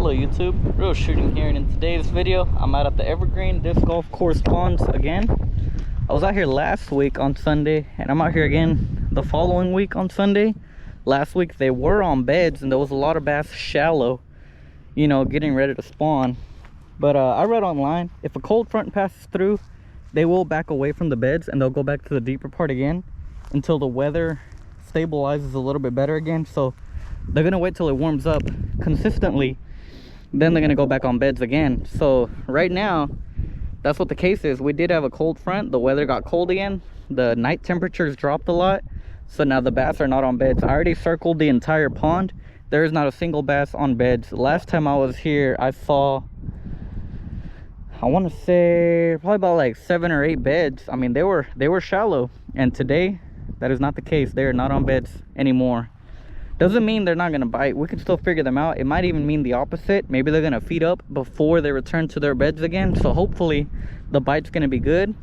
Hello YouTube, Real Shooting here, and in today's video I'm out at the Evergreen Disc Golf Course ponds again. I was out here last week on Sunday, and I'm out here again the following week on Sunday. Last week they were on beds and there was a lot of bass shallow, you know, getting ready to spawn. But I read online, if a cold front passes through, they will back away from the beds and they'll go back to the deeper part again until the weather stabilizes a little bit better again. So they're gonna wait till it warms up consistently, then they're gonna go back on beds again. So right now that's what the case is. We did have a cold front, the weather got cold again, the night temperatures dropped a lot, so now the bass are not on beds. I already circled the entire pond. There is not a single bass on beds. Last time I was here I saw, I want to say probably about like 7 or 8 beds. I mean, they were shallow, and today that is not the case. They are not on beds anymore. Doesn't mean they're not gonna bite. We can still figure them out. It might even mean the opposite. Maybe they're gonna feed up before they return to their beds again. So hopefully the bite's gonna be good.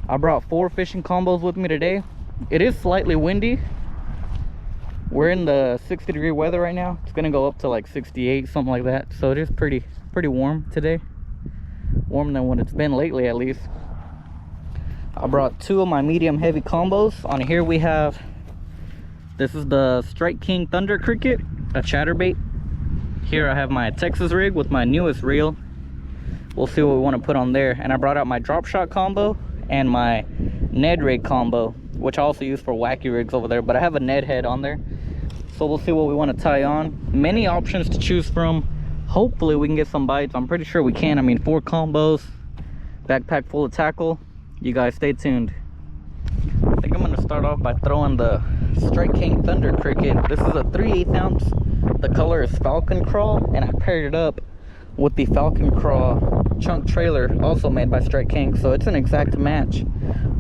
I brought 4 fishing combos with me today. It is slightly windy. We're in the 60-degree weather right now. It's gonna go up to like 68, something like that. So it is pretty warm today. Warmer than what it's been lately, at least. I brought 2 of my medium heavy combos. On here we have, this is the Strike King Thunder Cricket, a chatterbait. Here I have my Texas rig with my newest reel. We'll see what we want to put on there. And I brought out my drop shot combo and my Ned rig combo, which I also use for wacky rigs over there, but I have a Ned head on there. So we'll see what we want to tie on. Many options to choose from. Hopefully we can get some bites. I'm pretty sure we can. I mean, 4 combos, backpack full of tackle. You guys stay tuned. I think I'm gonna start off by throwing the Strike King Thunder Cricket. This is a 3/8 ounce. The color is Falcon Craw, and I paired it up with the Falcon Craw chunk trailer, also made by Strike King. So it's an exact match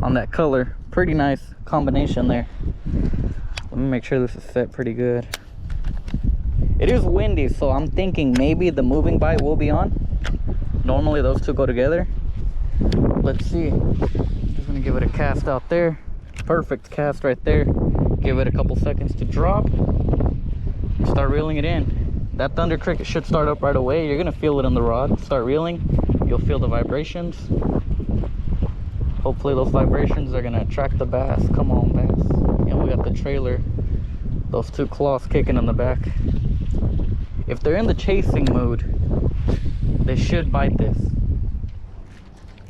on that color. Pretty nice combination there. Let me make sure this is set pretty good. It is windy, so I'm thinking maybe the moving bite will be on. Normally those two go together. Let's see. Just gonna give it a cast out there. Perfect cast right there. Give it a couple seconds to drop. Start reeling it in. That Thunder Cricket should start up right away. You're gonna feel it in the rod. Start reeling. You'll feel the vibrations. Hopefully those vibrations are gonna attract the bass. Come on, bass. Yeah, we got the trailer. Those 2 claws kicking in the back. If they're in the chasing mood, they should bite this.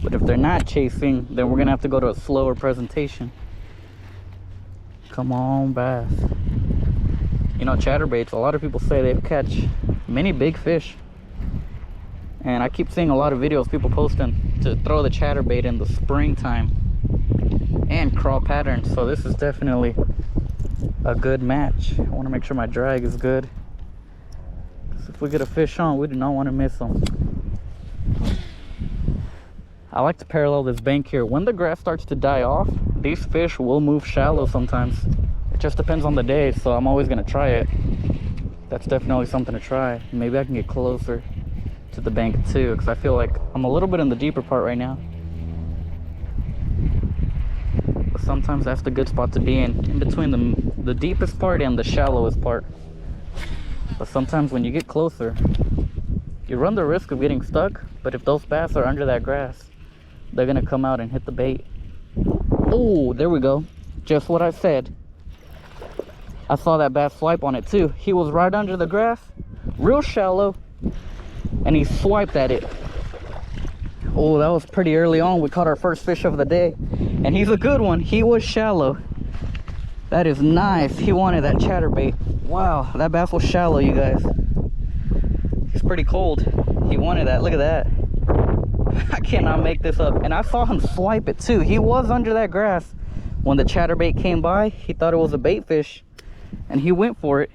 But if they're not chasing, then we're gonna have to go to a slower presentation. Come on, bass. You know, chatterbaits, a lot of people say they catch many big fish. And I keep seeing a lot of videos people posting to throw the chatterbait in the springtime and craw patterns. So this is definitely a good match. I want to make sure my drag is good. If we get a fish on, we do not want to miss them. I like to parallel this bank here. When the grass starts to die off, these fish will move shallow sometimes. It just depends on the day, so I'm always going to try it. That's definitely something to try. Maybe I can get closer to the bank too, because I feel like I'm a little bit in the deeper part right now. But sometimes that's the good spot to be in between the deepest part and the shallowest part. But sometimes when you get closer, you run the risk of getting stuck. But if those bass are under that grass, they're gonna come out and hit the bait. Oh, there we go. Just what I said. I saw that bass swipe on it too. He was right under the grass, real shallow, and he swiped at it. Oh, that was pretty early on. We caught our first fish of the day, and he's a good one. He was shallow. That is nice. He wanted that chatterbait. Wow, that bass was shallow, you guys. He's pretty cold. He wanted that. Look at that. I cannot make this up. And I saw him swipe it too. He was under that grass. When the chatterbait came by, he thought it was a bait fish, and he went for it.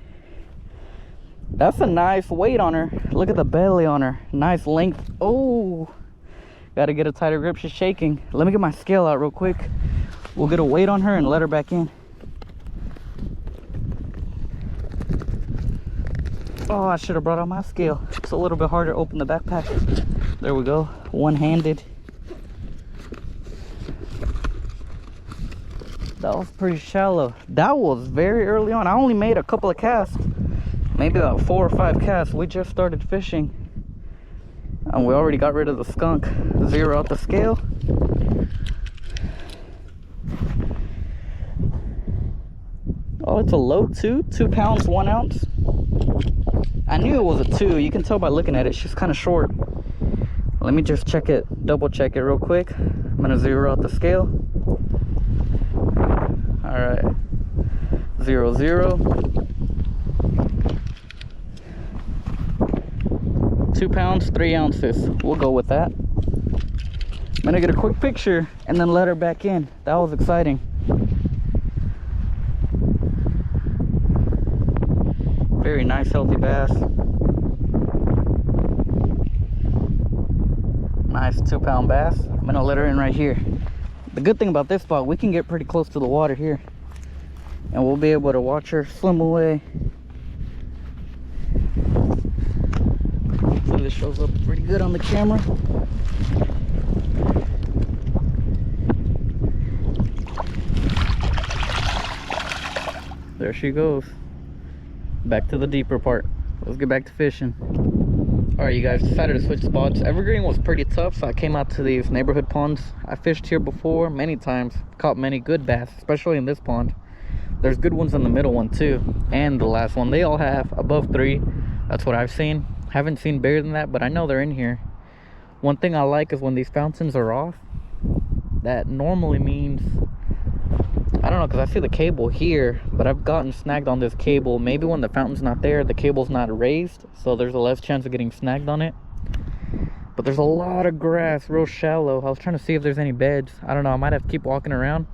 That's a nice weight on her. Look at the belly on her. Nice length. Oh, gotta get a tighter grip. She's shaking. Let me get my scale out real quick. We'll get a weight on her and let her back in. Oh, I should have brought out my scale. It's a little bit harder to open the backpack. There we go. One-handed. That was pretty shallow. That was very early on. I only made a couple of casts. maybe about 4 or 5 casts. We just started fishing and we already got rid of the skunk. 0 out the scale. Oh, it's a low 2 pounds 1 ounce. I knew it was a 2. You can tell by looking at it. She's kind of short. Let me just check it, double check it real quick. I'm gonna 0 out the scale. All right, 0 0. 2 pounds 3 ounces. We'll go with that. I'm gonna get a quick picture and then let her back in. That was exciting. Very nice, healthy bass. Nice 2 pound bass. I'm gonna let her in right here. The good thing about this spot, we can get pretty close to the water here and we'll be able to watch her swim away. Hopefully this shows up pretty good on the camera. There she goes. Back to the deeper part. Let's get back to fishing. Alright, you guys, decided to switch spots. Evergreen was pretty tough, so I came out to these neighborhood ponds. I fished here before many times, caught many good bass, especially in this pond. There's good ones in the middle one too, and the last one. They all have above 3. That's what I've seen. Haven't seen bigger than that, but I know they're in here. One thing I like is when these fountains are off. That normally means, I don't know, because I see the cable here, but I've gotten snagged on this cable. Maybe when the fountain's not there, the cable's not raised, so there's a less chance of getting snagged on it. But there's a lot of grass, real shallow. I was trying to see if there's any beds. I don't know, I might have to keep walking around.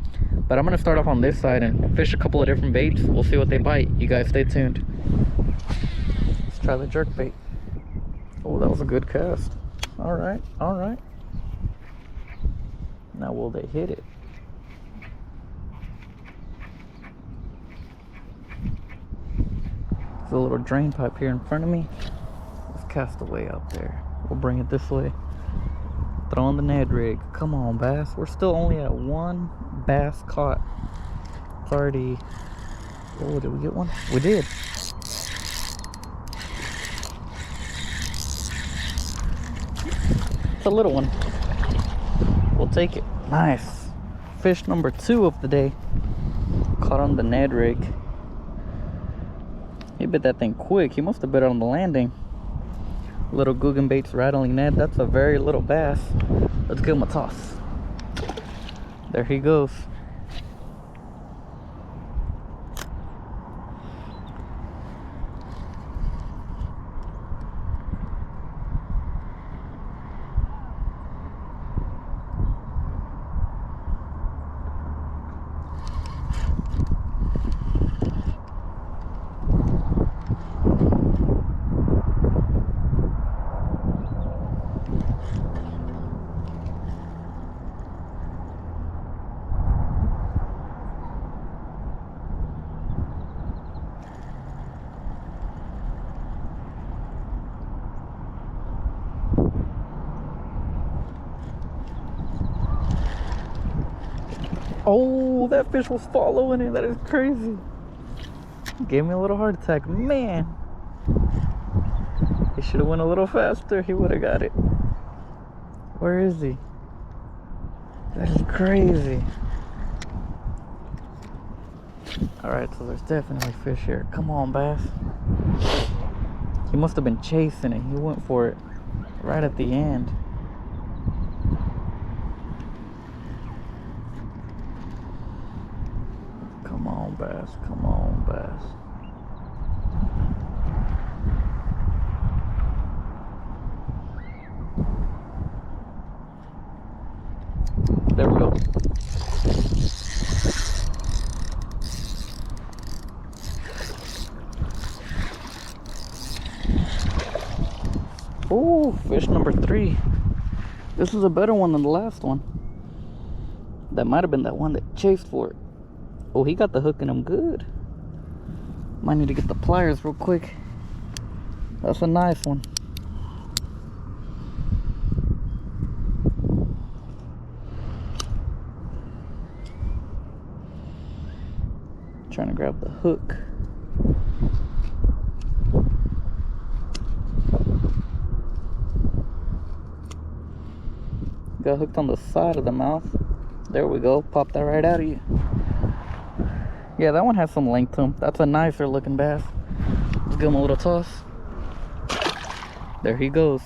But I'm going to start off on this side and fish a couple of different baits. We'll see what they bite. You guys stay tuned. Let's try the jerk bait. Oh, that was a good cast. All right, all right. Now will they hit it? There's a little drain pipe here in front of me. Let's cast away out there. We'll bring it this way. Throw in the Ned rig. Come on, bass. We're still only at 1 bass caught. It's already... Oh, did we get one? We did. It's a little one. We'll take it. Nice. Fish number 2 of the day. Caught on the Ned rig. He bit that thing quick. He must have bit it on the landing. Little Googan baits rattling Ned. That's a very little bass. Let's give him a toss. There he goes. Oh, that fish was following it. That is crazy. Gave me a little heart attack. Man, he should have went a little faster. He would have got it. Where is he? That is crazy. Alright, so there's definitely fish here. Come on, bass. He must have been chasing it. He went for it right at the end. Come on, bass. Come on, bass. There we go. Oh, fish number 3. This is a better one than the last one. That might have been that one that chased for it. Oh, he got the hook in him good. Might need to get the pliers real quick. That's a nice one. Trying to grab the hook. Got hooked on the side of the mouth. There we go. Pop that right out of you. Yeah, that one has some length to him. That's a nicer looking bass. Let's give him a little toss. There he goes.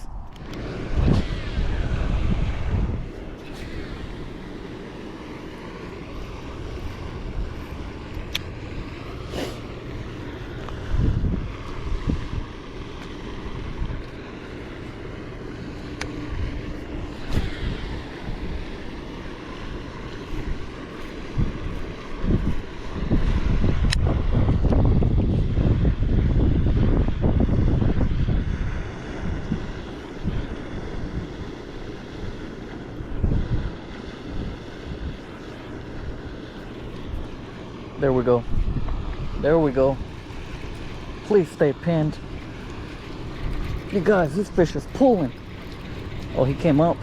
There we go. There we go. Please stay pinned. You guys, this fish is pulling. Oh, he came up.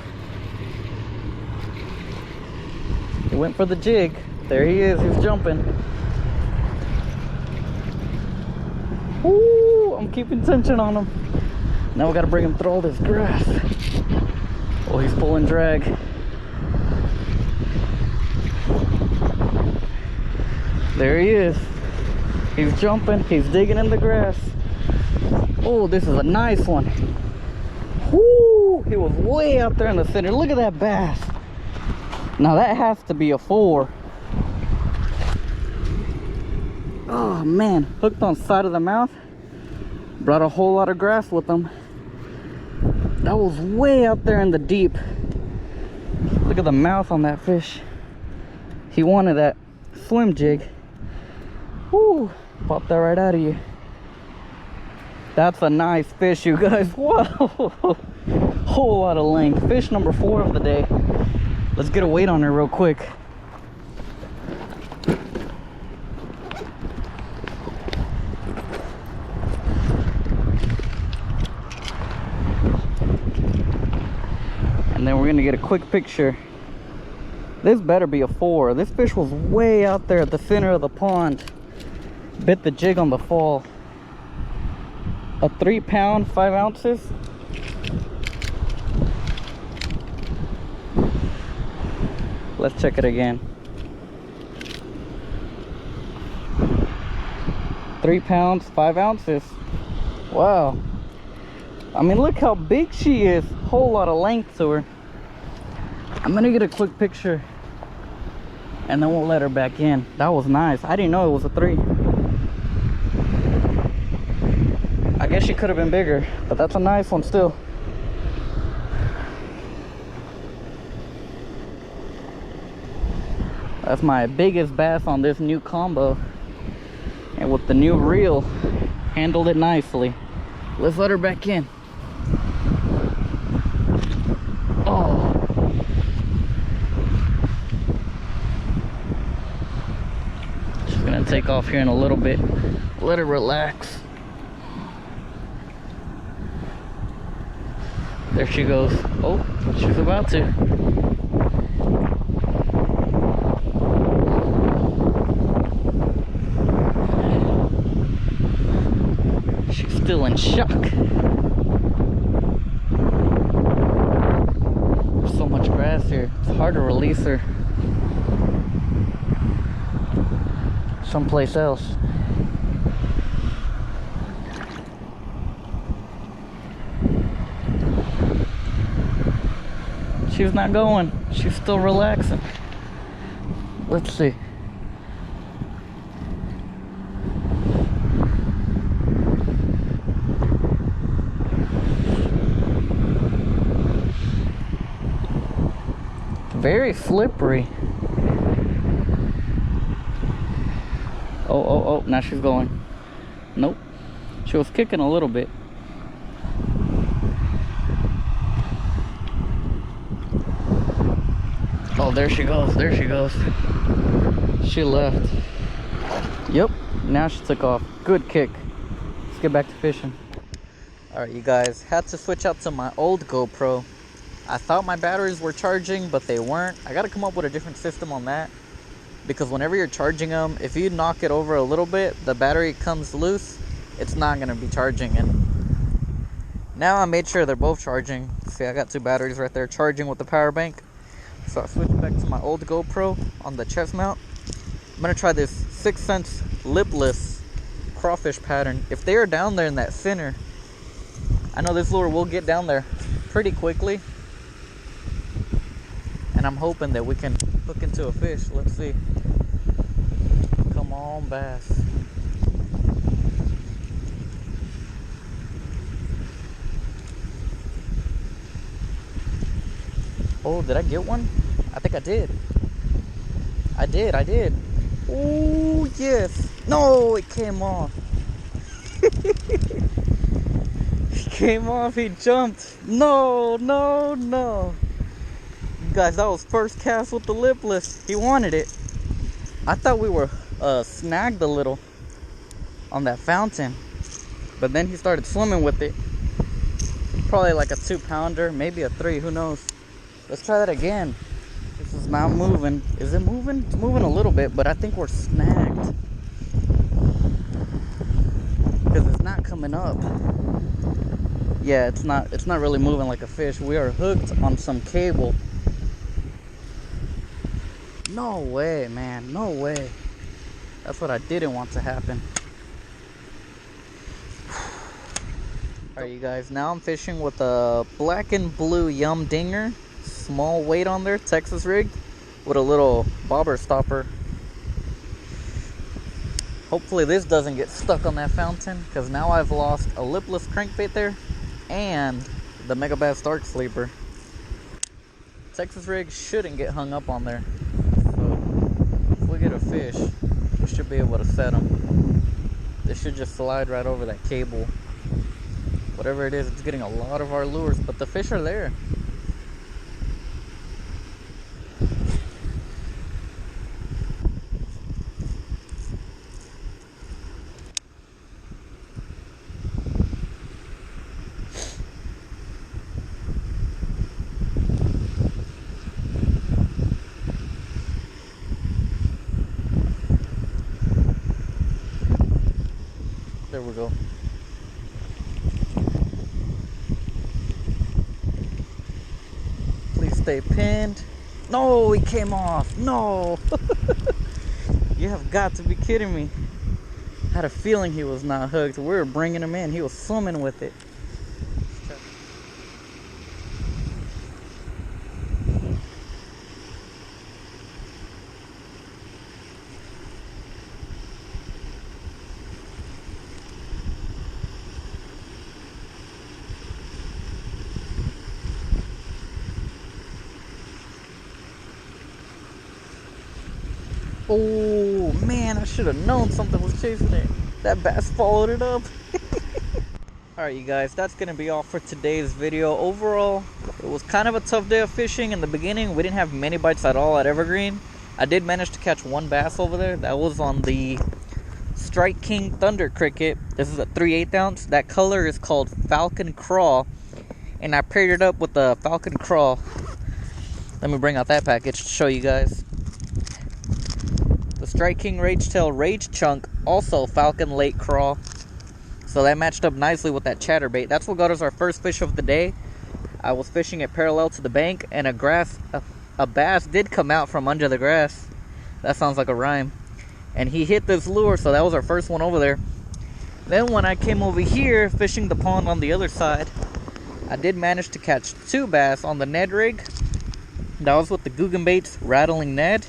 He went for the jig. There he is. He's jumping. Ooh, I'm keeping tension on him. Now we gotta bring him through all this grass. Oh, he's pulling drag. There he is. He's jumping. He's digging in the grass. Oh, this is a nice one. Whoo! He was way out there in the center. Look at that bass. Now that has to be a 4. Oh man, hooked on side of the mouth. Brought a whole lot of grass with him. That was way out there in the deep. Look at the mouth on that fish. He wanted that swim jig. Woo! Pop that right out of you. That's a nice fish, you guys. Whoa! Whole lot of length. Fish number 4 of the day. Let's get a weight on her real quick. And then we're gonna get a quick picture. This better be a 4. This fish was way out there at the center of the pond. Bit the jig on the fall. A 3 pound, 5 ounces. Let's check it again. 3 pounds, 5 ounces. Wow. I mean, look how big she is. Whole lot of length to her. I'm gonna get a quick picture and then we'll let her back in. That was nice. I didn't know it was a 3. I guess she could have been bigger, but that's a nice one still. That's my biggest bass on this new combo. And with the new reel, handled it nicely. Let's let her back in. Oh. She's gonna take off here in a little bit. Let her relax. There she goes. Oh, she's about to. She's still in shock. There's so much grass here. It's hard to release her someplace else. She's not going. She's still relaxing. Let's see. Very slippery. Oh, now she's going. Nope. She was kicking a little bit. Oh, there she goes. There she goes. She left. Yep. Now she took off. Good kick. Let's get back to fishing. Alright, you guys. Had to switch out to my old GoPro. I thought my batteries were charging, but they weren't. I gotta come up with a different system on that. Because whenever you're charging them, if you knock it over a little bit, the battery comes loose. It's not gonna be charging. And now I made sure they're both charging. See, I got 2 batteries right there charging with the power bank. So I switched back to my old GoPro on the chest mount. I'm gonna try this 6th Sense lipless crawfish pattern. If they are down there in that center, I know this lure will get down there pretty quickly. And I'm hoping that we can hook into a fish. Let's see. Come on, bass. Oh, did I get one? I think I did. I did. Oh, yes. No, it came off. He came off, he jumped. No. Guys, that was first cast with the lipless. He wanted it. I thought we were snagged a little on that fountain. But then he started swimming with it. Probably like a 2-pounder, maybe a 3, who knows. Let's try that again. This is not moving. Is it moving? It's moving a little bit, but I think we're snagged. Because it's not coming up. Yeah, it's not really moving like a fish. We are hooked on some cable. No way, man. No way. That's what I didn't want to happen. Alright, you guys. Now I'm fishing with a black and blue Yum Dinger. Small weight on there, Texas rig, with a little bobber stopper. Hopefully this doesn't get stuck on that fountain, because now I've lost a lipless crankbait there and the Mega Bass Dark Sleeper. Texas rig shouldn't get hung up on there, so if we get a fish, we should be able to set them. They should just slide right over that cable. Whatever it is, it's getting a lot of our lures, but the fish are there. There we go. Please stay pinned. No, he came off. No. You have got to be kidding me. I had a feeling he was not hooked. We were bringing him in. He was swimming with it. Oh man, I should have known something was chasing it. That bass followed it up. Alright you guys, that's going to be all for today's video. Overall, it was kind of a tough day of fishing. In the beginning, we didn't have many bites at all at Evergreen. I did manage to catch one bass over there. That was on the Strike King Thunder Cricket. This is a 3/8 ounce. That color is called Falcon Craw. And I paired it up with the Falcon Craw. Let me bring out that package to show you guys. The Strike King Ragetail Rage Chunk, also Falcon Lake Craw. So that matched up nicely with that chatterbait. That's what got us our first fish of the day. I was fishing it parallel to the bank, and a bass did come out from under the grass. That sounds like a rhyme. And he hit this lure, so that was our first one over there. Then when I came over here, fishing the pond on the other side, I did manage to catch 2 bass on the Ned rig. That was with the Googan Baits Rattling Ned.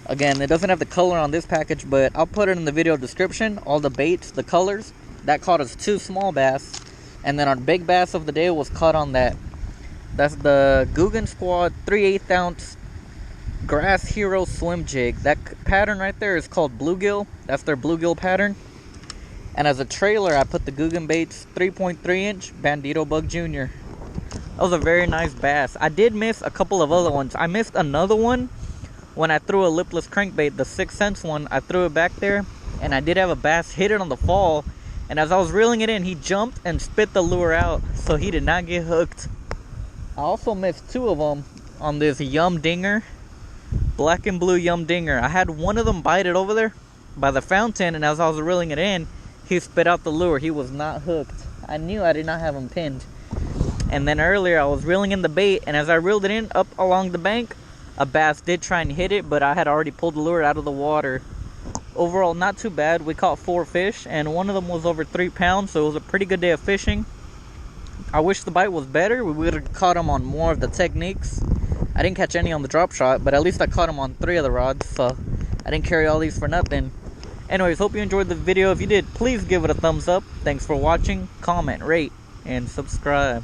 Again, it doesn't have the color on this package, but I'll put it in the video description. All the baits, the colors. That caught us 2 small bass. And then our big bass of the day was caught on that. That's the Googan Squad 3/8 ounce Grass Hero Swim Jig. That pattern right there is called Bluegill. That's their Bluegill pattern. And as a trailer, I put the Googan Baits 3.3 inch Bandito Bug Jr. That was a very nice bass. I did miss a couple of other ones. I missed another one when I threw a lipless crankbait, the 6th Sense one. I threw it back there, and I did have a bass hit it on the fall. And as I was reeling it in, he jumped and spit the lure out, so he did not get hooked. I also missed 2 of them on this Yum Dinger, black and blue Yum Dinger. I had one of them bite it over there by the fountain, and as I was reeling it in, he spit out the lure. He was not hooked. I knew I did not have him pinned. And then earlier I was reeling in the bait, and as I reeled it in up along the bank, a bass did try and hit it, but I had already pulled the lure out of the water. Overall, not too bad. We caught 4 fish, and one of them was over 3 pounds, so it was a pretty good day of fishing. I wish the bite was better. We would have caught them on more of the techniques. I didn't catch any on the drop shot, but at least I caught them on 3 of the rods, so I didn't carry all these for nothing. Anyways, hope you enjoyed the video. If you did, please give it a thumbs up. Thanks for watching. Comment, rate, and subscribe.